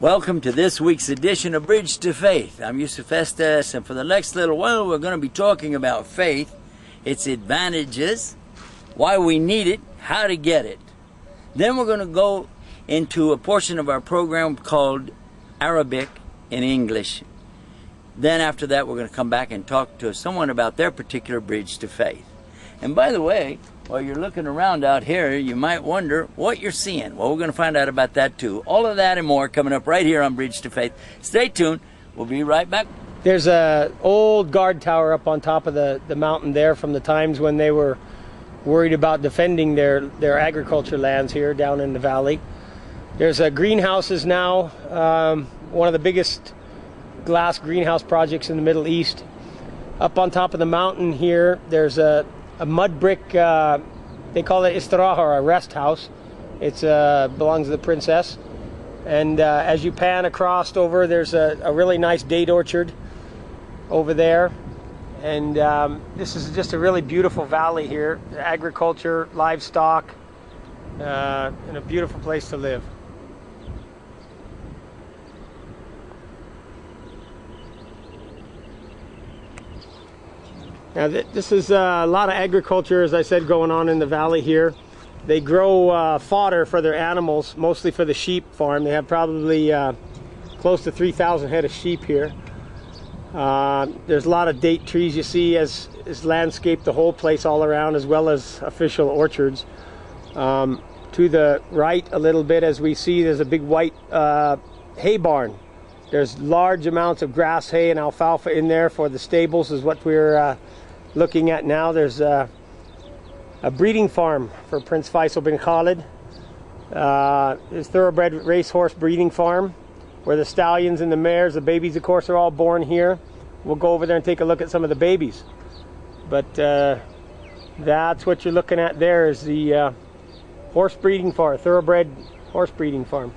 Welcome to this week's edition of Bridge to Faith. I'm Yusuf Estes, and for the next little while we're going to be talking about faith, its advantages, why we need it, how to get it. Then we're going to go into a portion of our program called Arabic and English. Then after that we're going to come back and talk to someone about their particular bridge to faith. And by the way, while you're looking around out here, you might wonder what you're seeing. Well, we're going to find out about that too. All of that and more coming up right here on Bridge to Faith. Stay tuned. We'll be right back. There's an old guard tower up on top of the mountain there from the times when they were worried about defending their agriculture lands here down in the valley. There's greenhouses now, one of the biggest glass greenhouse projects in the Middle East. Up on top of the mountain here, there's a mud brick, they call it istiraha, or a rest house. It belongs to the princess. And as you pan across over, there's a really nice date orchard over there. And this is just a really beautiful valley here. Agriculture, livestock, and a beautiful place to live. Now this is a lot of agriculture, as I said, going on in the valley here. They grow fodder for their animals, mostly for the sheep farm. They have probably close to 3,000 head of sheep here. There's a lot of date trees you see as landscape the whole place all around, as well as official orchards. To the right a little bit, as we see, there's a big white hay barn. There's large amounts of grass hay and alfalfa in there for the stables, is what we're looking at now. There's a breeding farm for Prince Faisal bin Khalid. There's thoroughbred racehorse breeding farm where the stallions and the mares, the babies of course, are all born here. We'll go over there and take a look at some of the babies. But that's what you're looking at there, is the horse breeding farm, thoroughbred horse breeding farm.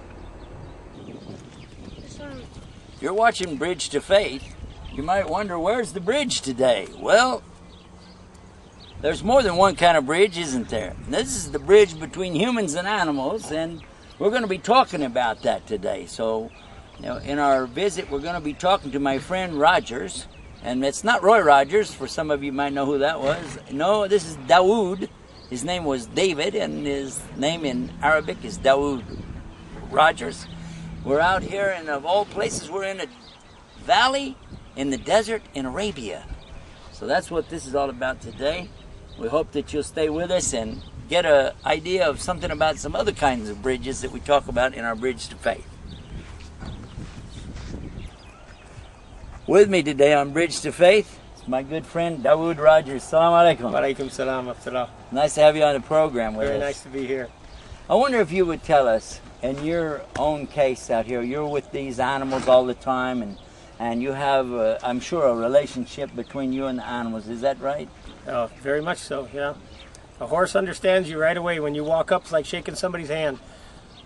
You're watching Bridge to Faith. You might wonder, where's the bridge today? Well, there's more than one kind of bridge, isn't there? And this is the bridge between humans and animals, and we're going to be talking about that today. So, in our visit, we're going to be talking to my friend Rogers, and it's not Roy Rogers. For some of you might know who that was. No, this is Dawood. His name was David, and his name in Arabic is Dawood Rogers. We're out here, and of all places, we're in a valley in the desert in Arabia. So that's what this is all about today. We hope that you'll stay with us and get an idea of something about some other kinds of bridges that we talk about in our Bridge to Faith. With me today on Bridge to Faith is my good friend Dawood Rogers. Assalamu alaikum. Wa alaikum salam wa rahmatullah. Nice to have you on the program with us. Very nice to be here. I wonder if you would tell us, in your own case out here, you're with these animals all the time, and you have, I'm sure, a relationship between you and the animals. Is that right? Oh, very much so, yeah. A horse understands you right away. When you walk up, it's like shaking somebody's hand.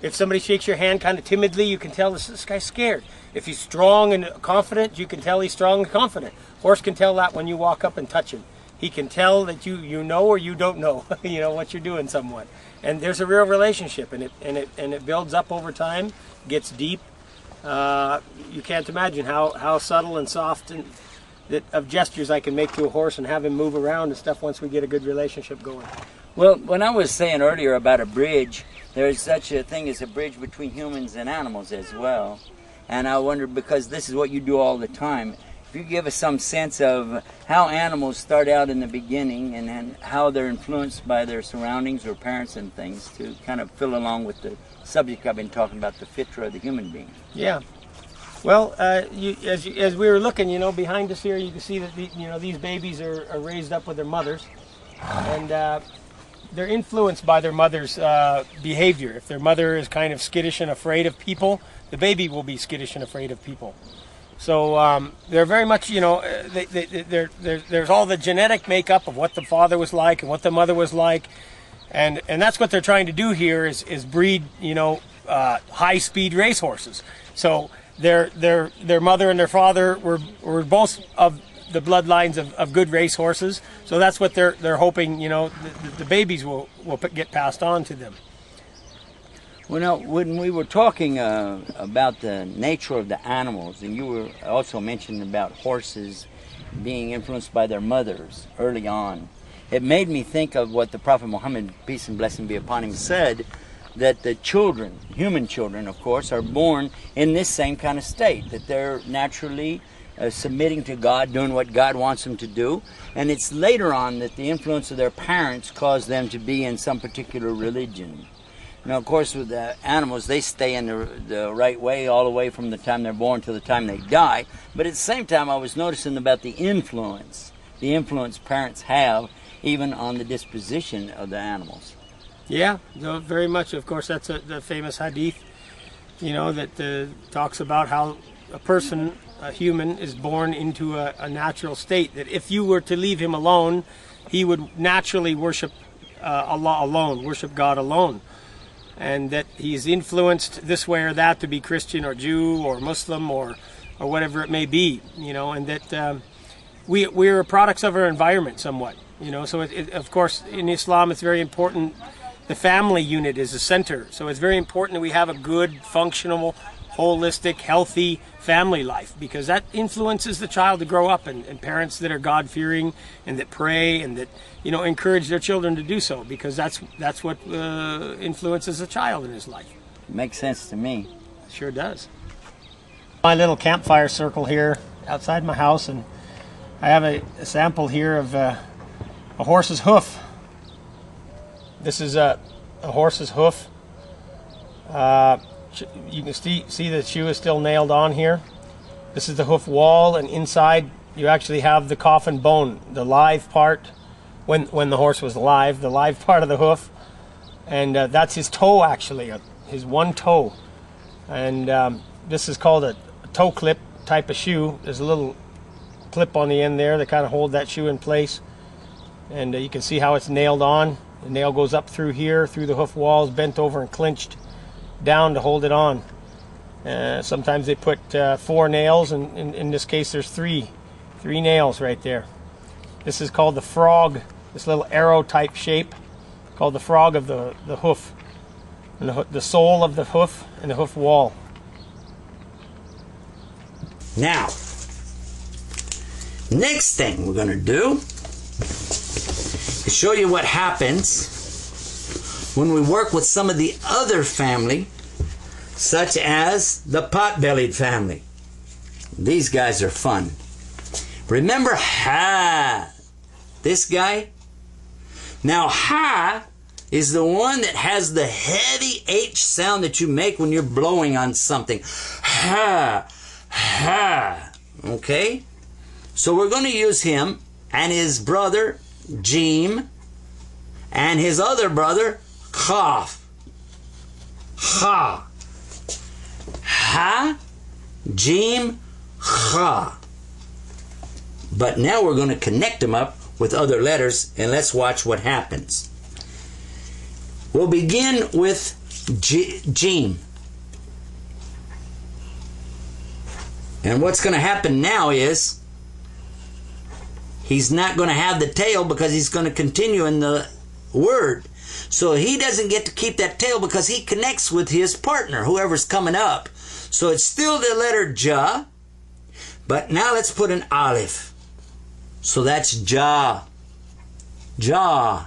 If somebody shakes your hand kind of timidly, you can tell this guy's scared. If he's strong and confident, you can tell he's strong and confident. Horse can tell that when you walk up and touch him. He can tell that you know or you don't know, you know, what you're doing somewhat. And there's a real relationship, and it builds up over time, gets deep. You can't imagine how subtle and soft and of gestures I can make to a horse and have him move around and stuff once we get a good relationship going. Well, when I was saying earlier about a bridge, there's such a thing as a bridge between humans and animals as well. And I wonder, because this is what you do all the time, if you give us some sense of how animals start out in the beginning and how they're influenced by their surroundings or parents and things, to kind of fill along with the subject I've been talking about, the fitra of the human being. Yeah. Well, as we were looking, you know, behind us here, you can see that these babies are raised up with their mothers, and they're influenced by their mother's behavior. If their mother is kind of skittish and afraid of people, the baby will be skittish and afraid of people. So they're very much, you know, there's all the genetic makeup of what the father was like and what the mother was like, and that's what they're trying to do here is breed, you know, high-speed racehorses. So their mother and their father were both of the bloodlines of good racehorses. So that's what they're hoping, you know, the babies will get passed on to them. Well, now, when we were talking about the nature of the animals, and you were also mentioning about horses being influenced by their mothers early on, it made me think of what the Prophet Muhammad, peace and blessing be upon him, said, that the children, human children, of course, are born in this same kind of state, that they're naturally submitting to God, doing what God wants them to do, and it's later on that the influence of their parents cause them to be in some particular religion. Now, of course, with the animals, they stay in the right way all the way from the time they're born to the time they die. But at the same time, I was noticing about the influence parents have even on the disposition of the animals. Yeah, no, very much. Of course, that's the famous hadith, you know, that talks about how a person, a human, is born into a natural state. That if you were to leave him alone, he would naturally worship Allah alone, worship God alone. And that he's influenced this way or that to be Christian or Jew or Muslim or whatever it may be, you know, and that we're products of our environment somewhat, you know. So of course in Islam it's very important. The family unit is the center, so it's very important that we have a good, functional, holistic, healthy family life, because that influences the child to grow up, and parents that are God-fearing and that pray and that, you know, encourage their children to do so, because that's what influences a child in his life. Makes sense to me. It sure does. My little campfire circle here outside my house, and I have a sample here of a horse's hoof. This is a horse's hoof. You can see the shoe is still nailed on here. This is the hoof wall, and inside you actually have the coffin bone, the live part, when the horse was alive, the live part of the hoof. And that's his toe, actually, his one toe. And this is called a toe clip type of shoe. There's a little clip on the end there that kind of hold that shoe in place. And you can see how it's nailed on. The nail goes up through here, through the hoof walls, bent over and clinched down to hold it on. Sometimes they put 4 nails, and in this case there's three nails right there. This is called the frog, this little arrow type shape, called the frog of the hoof, and the sole of the hoof and the hoof wall. Now, next thing we're going to do is show you what happens when we work with some of the other family, such as the pot-bellied family. These guys are fun. Remember Ha, this guy? Now Ha is the one that has the heavy H sound that you make when you're blowing on something. Ha, ha, okay? So we're going to use him and his brother Jim and his other brother Hoof. Ha. Ha, Jim, Ha. But now we're going to connect them up with other letters, and let's watch what happens. We'll begin with Jim. And what's going to happen now is he's not going to have the tail because he's going to continue in the word. So he doesn't get to keep that tail because he connects with his partner, whoever's coming up. So it's still the letter Ja, but now let's put an Aleph. So that's Ja. Ja.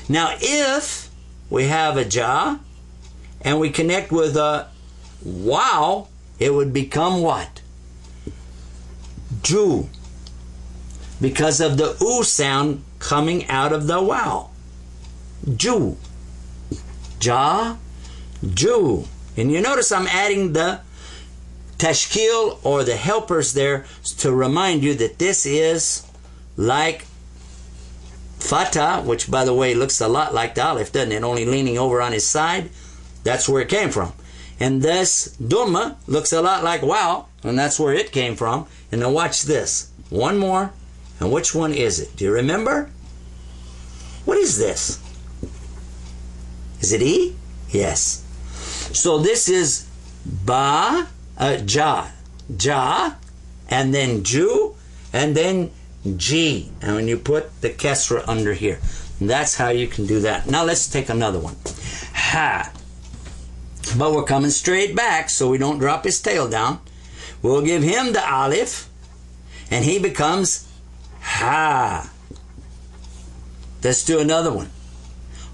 Now if we have a Ja and we connect with a Wow, it would become what? Ju. Because of the oo sound coming out of the wow. Ju. Ja, Ju. And you notice I'm adding the tashkil or the helpers there to remind you that this is like Fatah, which by the way looks a lot like the Aleph, doesn't it? Only leaning over on his side. That's where it came from. And this Dhamma looks a lot like wow, and that's where it came from. And now watch this. One more. And which one is it? Do you remember? What is this? Is it E? Yes. So this is Ba, Ja, Ja, and then Ju, and then G. And when you put the Kesra under here. And that's how you can do that. Now let's take another one. Ha. but we're coming straight back so we don't drop his tail down. We'll give him the aleph, and he becomes ha. Let's do another one.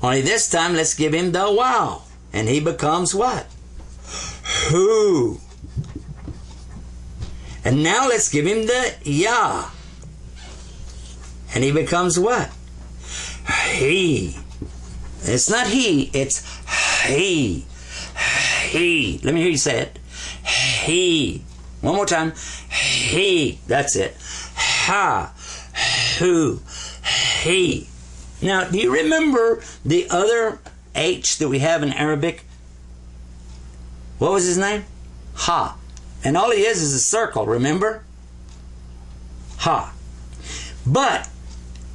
Only this time, let's give him the wow, and he becomes what? Hoo. And now let's give him the ya, and he becomes what? He. It's not he, it's he. He. Let me hear you say it. He. One more time. He. That's it. Ha. Who. He. Now, do you remember the other H that we have in Arabic? What was his name? Ha. And all he is a circle, remember? Ha. But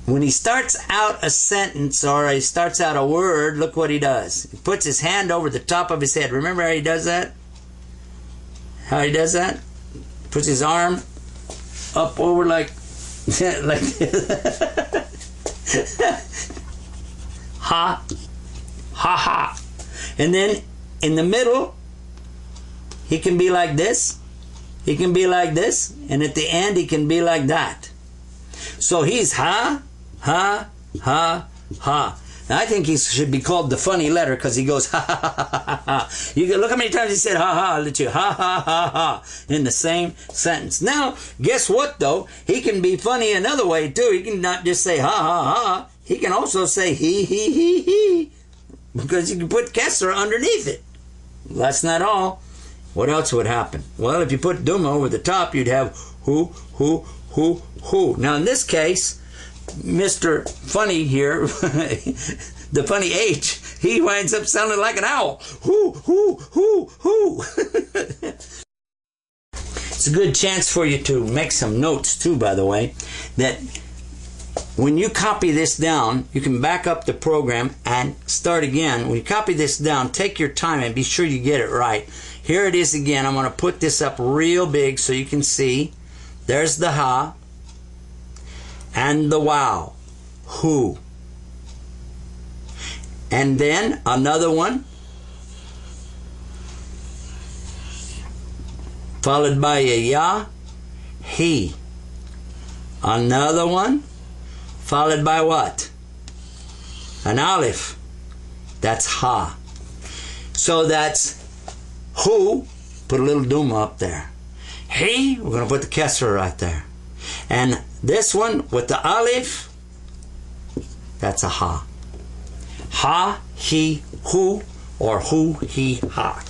when he starts out a sentence or he starts out a word, look what he does. He puts his hand over the top of his head. Remember how he does that? How he does that? Puts his arm up over like ha, ha, ha. And then in the middle, he can be like this. He can be like this. And at the end, he can be like that. So he's ha, ha, ha, ha. Now, I think he should be called the funny letter because he goes ha, ha, ha, ha, ha, ha. You can look how many times he said ha, ha, let you ha, ha, ha, ha in the same sentence. Now, guess what, though? He can be funny another way, too. He can not just say ha, ha, ha. He can also say he, because you can put kesser underneath it. That's not all. What else would happen? Well, if you put duma over the top, you'd have who. Now, in this case, Mr. Funny here, the funny H, he winds up sounding like an owl. Hoo. It's a good chance for you to make some notes, too, by the way, that when you copy this down, you can back up the program and start again. When you copy this down, take your time and be sure you get it right. Here it is again. I'm going to put this up real big so you can see. There's the ha and the wow. Who. And then another one, followed by a ya, he. Another one, followed by what? An aleph. That's ha. So that's who, put a little duma up there. He, we're going to put the kesser right there. And this one with the aleph, that's a ha. Ha, he, who, or who, he, ha.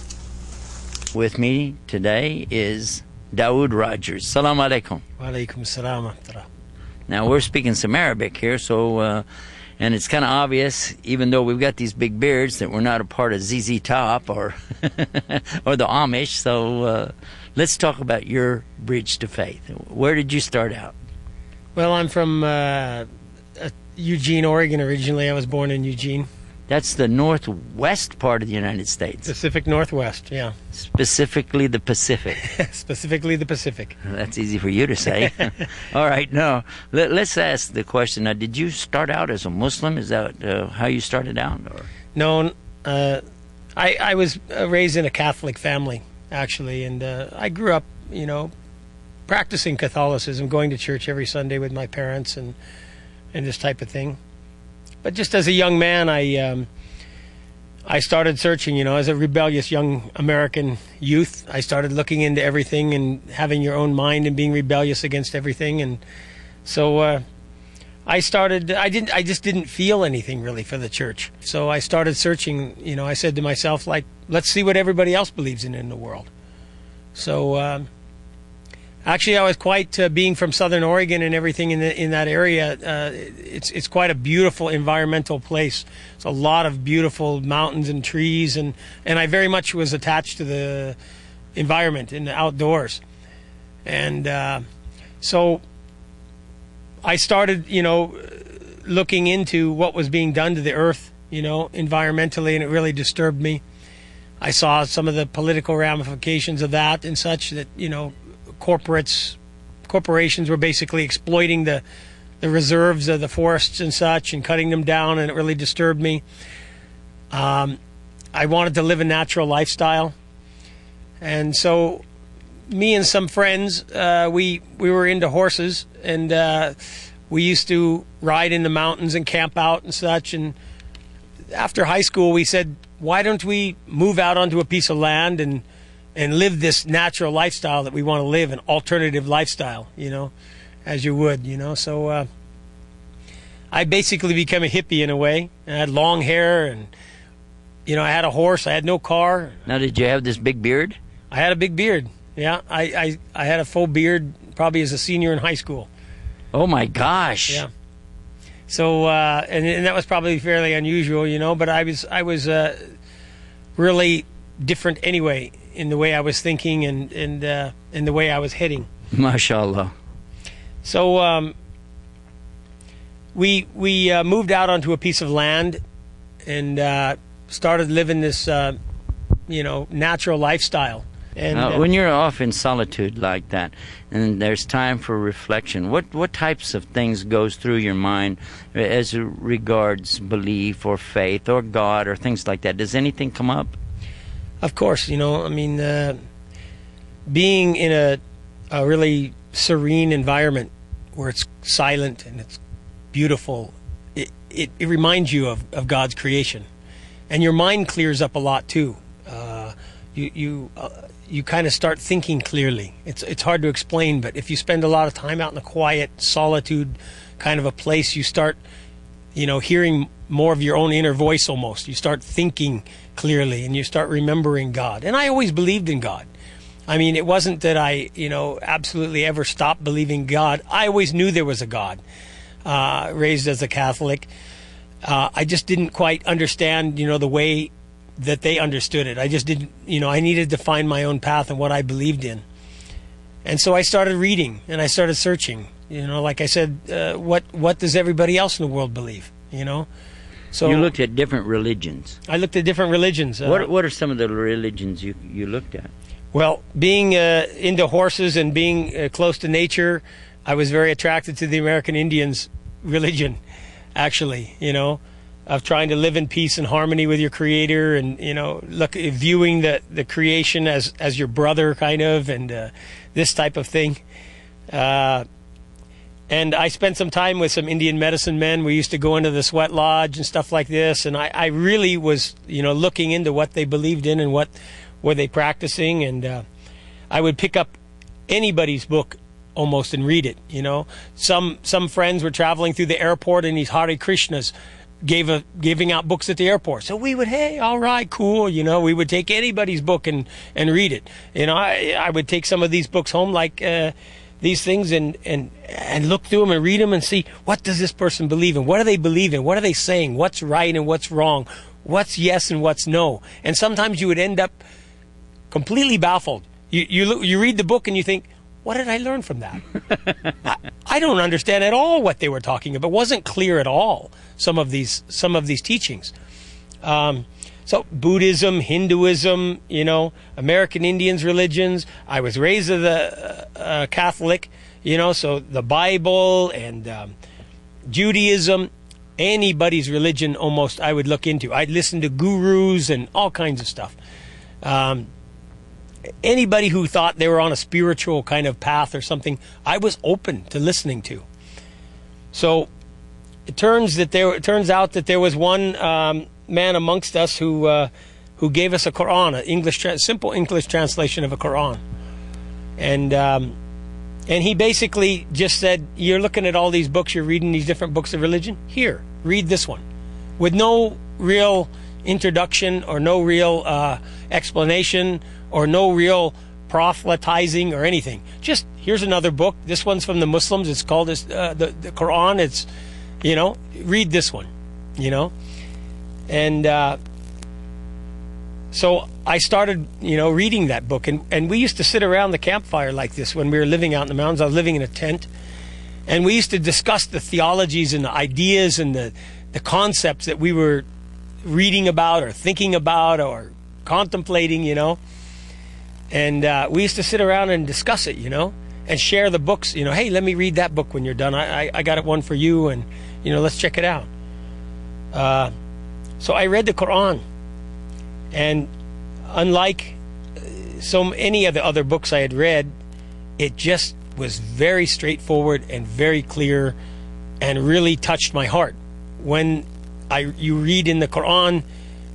With me today is Dawood Rogers. Salam alaikum. Wa alaikum salam. Now, we're speaking some Arabic here, so, and it's kind of obvious, even though we've got these big beards, that we're not a part of ZZ Top or, or the Amish. So, let's talk about your bridge to faith. Where did you start out? Well, I'm from Eugene, Oregon originally. I was born in Eugene. That's the northwest part of the United States. Pacific Northwest, yeah. Specifically the Pacific. Specifically the Pacific. That's easy for you to say. All right, no. Let's ask the question. Now, did you start out as a Muslim? Is that how you started out? Or? No, I was raised in a Catholic family, actually, and I grew up, practicing Catholicism, going to church every Sunday with my parents and this type of thing. But just as a young man, I started searching, as a rebellious young American youth. I started looking into everything and having your own mind and being rebellious against everything. And so I just didn't feel anything really for the church. So I started searching, I said to myself, let's see what everybody else believes in the world. So actually, I was quite, being from Southern Oregon and everything in that area, it's quite a beautiful environmental place. It's a lot of beautiful mountains and trees, and I very much was attached to the environment in the outdoors. And so I started, looking into what was being done to the earth, environmentally, and it really disturbed me. I saw some of the political ramifications of that and such that, corporations were basically exploiting the reserves of the forests and such and cutting them down, and it really disturbed me. I wanted to live a natural lifestyle. And so me and some friends, we were into horses, and we used to ride in the mountains and camp out and such. And after high school, we said, why don't we move out onto a piece of land and live this natural lifestyle that we want to live, an alternative lifestyle, you know, as you would, you know. So I basically became a hippie in a way. I had long hair, and, you know, I had a horse. I had no car. Now, did you have this big beard? I had a big beard, yeah. I had a full beard probably as a senior in high school. Oh, my gosh. Yeah. So, and that was probably fairly unusual, you know, but I was really different anyway in the way I was thinking and in the way I was heading. MashaAllah. So we moved out onto a piece of land and started living this, you know, natural lifestyle. And when you're off in solitude like that, and there's time for reflection, what types of things goes through your mind as regards belief or faith or God or things like that? Does anything come up? Of course, you know, I mean, being in a really serene environment where it's silent and it's beautiful, it reminds you of God's creation, and your mind clears up a lot too. You kind of start thinking clearly. It's hard to explain, but if you spend a lot of time out in the quiet solitude kind of a place, you start, you know, hearing more of your own inner voice almost. You start thinking clearly, and you start remembering God. And I always believed in God. I mean, it wasn't that I, you know, absolutely ever stopped believing God. I always knew there was a God, raised as a Catholic. I just didn't quite understand, you know, the way that they understood it. I just didn't, you know, I needed to find my own path and what I believed in. And so I started reading and I started searching, you know, like I said, what does everybody else in the world believe, you know? So you looked at different religions. I looked at different religions. What are some of the religions you looked at? Well, being into horses and being close to nature, I was very attracted to the American Indians' religion, actually, you know, of trying to live in peace and harmony with your creator, and, you know, viewing the creation as your brother kind of, and this type of thing. And I spent some time with some Indian medicine men. We used to go into the sweat lodge and stuff like this, and I really was, you know, looking into what they believed in and what were they practicing, and I would pick up anybody's book almost and read it, you know. Some friends were traveling through the airport, and these Hare Krishnas giving out books at the airport. So we would, hey, all right, cool, you know, we would take anybody's book and read it. You know, I would take some of these books home, like these things, and look through them and read them and see, what does this person believe in? What do they believe in? What are they saying? What's right and what's wrong? What's yes and what's no? And sometimes you would end up completely baffled. You read the book and you think, what did I learn from that? I don't understand at all what they were talking about. It wasn't clear at all, some of these teachings. So Buddhism, Hinduism, you know, American Indians' religions. I was raised as a Catholic, you know, so the Bible and Judaism, anybody's religion almost I would look into. I'd listen to gurus and all kinds of stuff. Anybody who thought they were on a spiritual kind of path or something, I was open to listening to. So it turns out that there was one man amongst us who gave us a Quran, simple English translation of a Quran, and he basically just said, "You're looking at all these books, you're reading these different books of religion. Here, read this one," with no real introduction or no real explanation or no real proselytizing or anything. Just, here's another book. This one's from the Muslims. It's called the Quran. It's, you know, read this one, you know. And so I started, you know, reading that book. And we used to sit around the campfire like this when we were living out in the mountains. I was living in a tent. And we used to discuss the theologies and the ideas and the concepts that we were reading about or thinking about or contemplating, you know. And we used to sit around and discuss it, you know, and share the books, you know. Hey, let me read that book when you're done. I got one for you, and, you know, let's check it out. So I read the Quran, And unlike so many of the other books I had read, it just was very straightforward and very clear and really touched my heart. When you read in the Quran,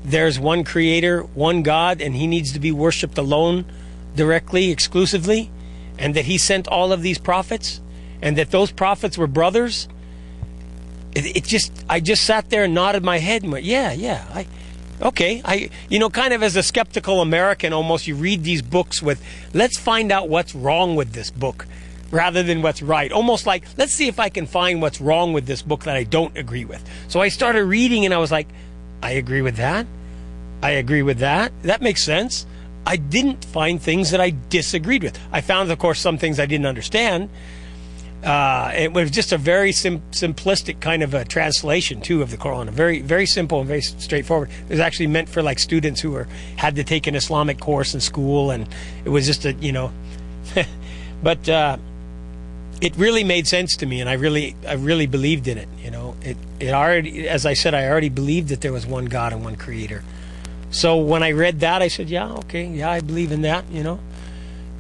there's one creator, one God, and he needs to be worshipped alone, directly, exclusively, and that he sent all of these prophets, and that those prophets were brothers. I just sat there and nodded my head and went, yeah, okay. Kind of as a skeptical American almost, you read these books with, let's find out what's wrong with this book rather than what's right. Almost like, let's see if I can find what's wrong with this book that I don't agree with. So I started reading and I was like, I agree with that. I agree with that. That makes sense. I didn't find things that I disagreed with. I found, of course, some things I didn't understand. It was just a very simplistic kind of a translation, too, of the Quran. Very, very simple and very straightforward. It was actually meant for like students who had to take an Islamic course in school, and it was just but it really made sense to me, and I really believed in it. It already, as I said, I already believed that there was one God and one Creator. So when I read that, I said, yeah, okay, yeah, I believe in that.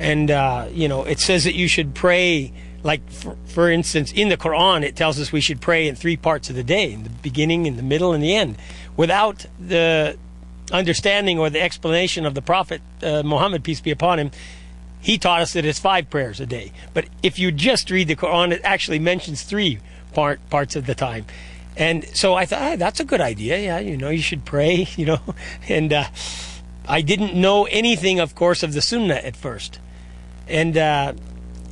And it says that you should pray. Like, for instance, in the Quran, it tells us we should pray in 3 parts of the day, in the beginning, in the middle, and the end. Without the understanding or the explanation of the Prophet Muhammad, peace be upon him, he taught us that it's 5 prayers a day. But if you just read the Quran, it actually mentions 3 parts of the time. And so I thought, that's a good idea. Yeah, you should pray, And I didn't know anything, of course, of the Sunnah at first. And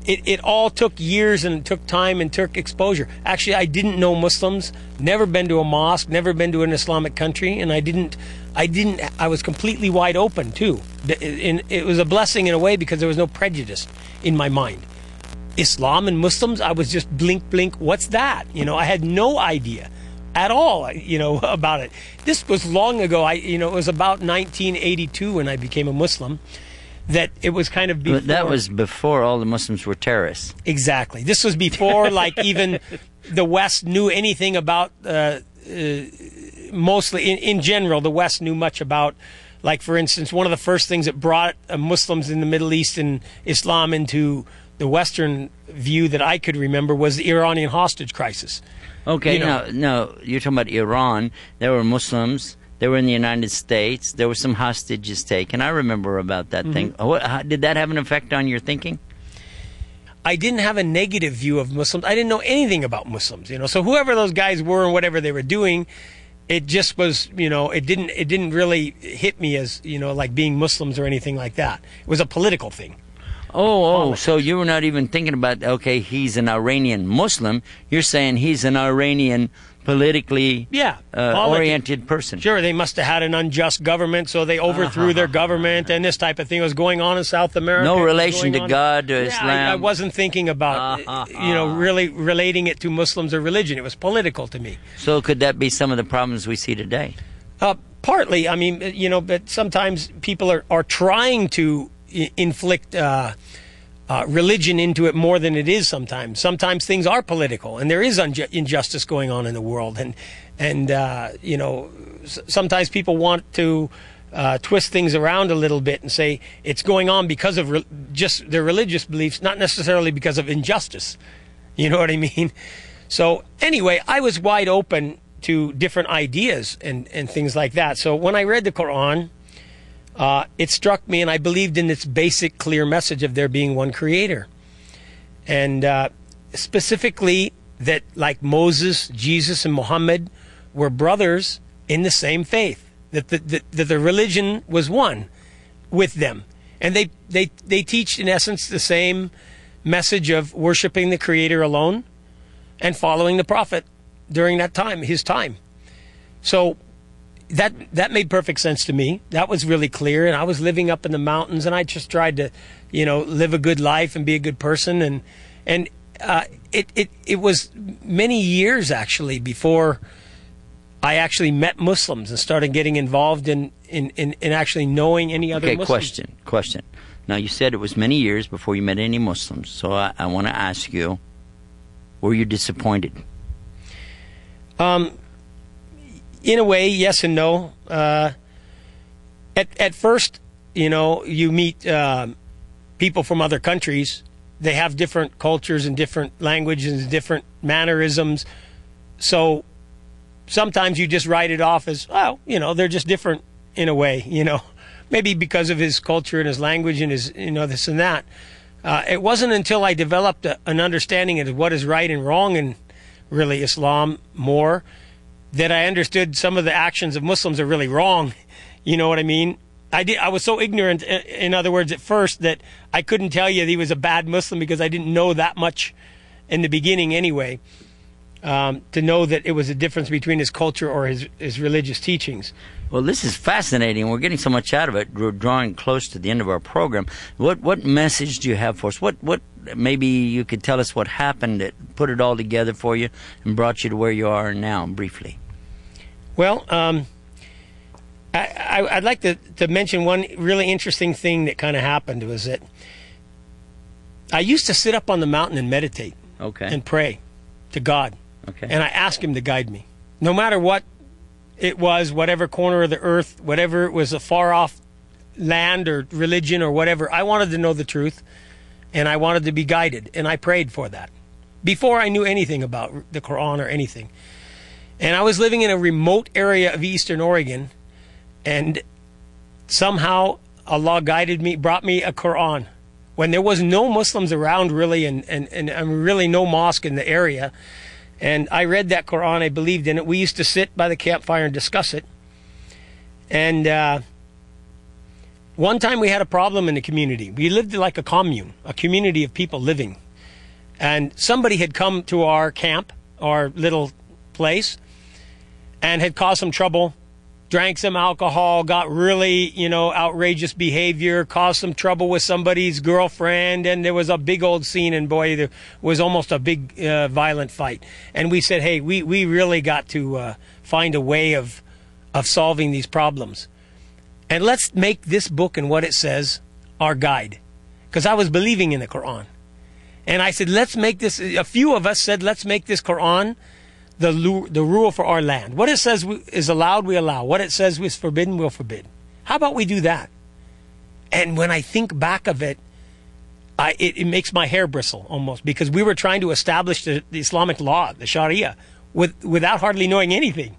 it all took years and took time and took exposure. Actually, I didn't know Muslims, never been to a mosque, never been to an Islamic country, and I was completely wide open too. It was a blessing in a way because there was no prejudice in my mind. Islam and Muslims, I was just blink, what's that? I had no idea at all, about it. This was long ago. It was about 1982 when I became a Muslim. That it was kind of before. But that was before all the Muslims were terrorists. Exactly. This was before, like, even the West knew anything about, mostly, in general, the West knew much about, like, for instance, one of the first things that brought Muslims in the Middle East and Islam into the Western view that I could remember was the Iranian hostage crisis. Okay, no, you're talking about Iran. There were Muslims. They were in the United States. There were some hostages taken. I remember about that thing. Did that have an effect on your thinking? I didn't have a negative view of Muslims. I didn't know anything about Muslims, So whoever those guys were and whatever they were doing, it just was, it didn't really hit me as, like being Muslims or anything like that. It was a political thing. So you were not even thinking about, okay, he's an Iranian Muslim. You're saying he's an Iranian politically oriented person. Sure, they must have had an unjust government, so they overthrew their government, and this type of thing was going on in South America. No relation to God or Islam. I wasn't thinking about, really relating it to Muslims or religion. It was political to me. So could that be some of the problems we see today? Partly. I mean, but sometimes people are trying to inflict religion into it more than it is sometimes. Sometimes things are political, and there is injustice going on in the world. And sometimes people want to twist things around a little bit and say it's going on because of just their religious beliefs, not necessarily because of injustice. You know what I mean? So anyway, I was wide open to different ideas and things like that. So when I read the Quran, it struck me, and I believed in its basic, clear message of there being one Creator. And specifically that, like Moses, Jesus, and Muhammad were brothers in the same faith. That the religion was one with them. And they teach, in essence, the same message of worshiping the Creator alone and following the Prophet during that time, his time. So that made perfect sense to me. That was really clear, and I was living up in the mountains, and I just tried to, live a good life and be a good person, and it was many years actually before I actually met Muslims and started getting involved in actually knowing any other Muslims. Question. Now you said it was many years before you met any Muslims, so I want to ask you, were you disappointed? In a way, yes and no. At first, you know, you meet people from other countries. They have different cultures and different languages and different mannerisms. So sometimes you just write it off as, well, you know, they're just different in a way, you know, maybe because of his culture and his language and his, you know, this and that. It wasn't until I developed an understanding of what is right and wrong in really Islam more that I understood some of the actions of Muslims are really wrong. You know what I mean? I was so ignorant, in other words, at first, that I couldn't tell you he was a bad Muslim because I didn't know that much in the beginning anyway, to know that it was a difference between his culture or his religious teachings. Well, this is fascinating. We're getting so much out of it. We're drawing close to the end of our program. What message do you have for us? What maybe you could tell us what happened that put it all together for you and brought you to where you are now, briefly? Well, I'd like to mention one really interesting thing that kind of happened was that I used to sit up on the mountain and meditate and pray to God. And I asked him to guide me. No matter what it was, whatever corner of the earth, whatever it was, a far off land or religion or whatever, I wanted to know the truth and I wanted to be guided. And I prayed for that before I knew anything about the Quran or anything. And I was living in a remote area of Eastern Oregon, and somehow Allah guided me, brought me a Quran when there was no Muslims around really, and really no mosque in the area. And I read that Quran, I believed in it. We used to sit by the campfire and discuss it. And one time we had a problem in the community. We lived like a commune, a community of people living. And somebody had come to our camp, our little place, and had caused some trouble, drank some alcohol, got really, you know, outrageous behavior, caused some trouble with somebody's girlfriend, and there was a big old scene, and boy, there was almost a big violent fight. And we said, hey, we really got to find a way of solving these problems. And let's make this book and what it says our guide. Because I was believing in the Quran. And I said, let's make this, a few of us said, let's make this Quran the rule for our land. What it says is allowed, we allow. What it says is forbidden, we'll forbid. How about we do that? And when I think back of it, it makes my hair bristle almost, because we were trying to establish the Islamic law, the Sharia, without hardly knowing anything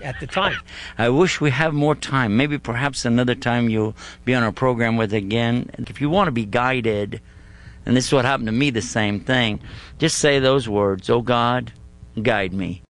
at the time. I wish we have more time. Maybe perhaps another time you'll be on our program with again. If you want to be guided, and this is what happened to me, the same thing, just say those words, "Oh God, guide me."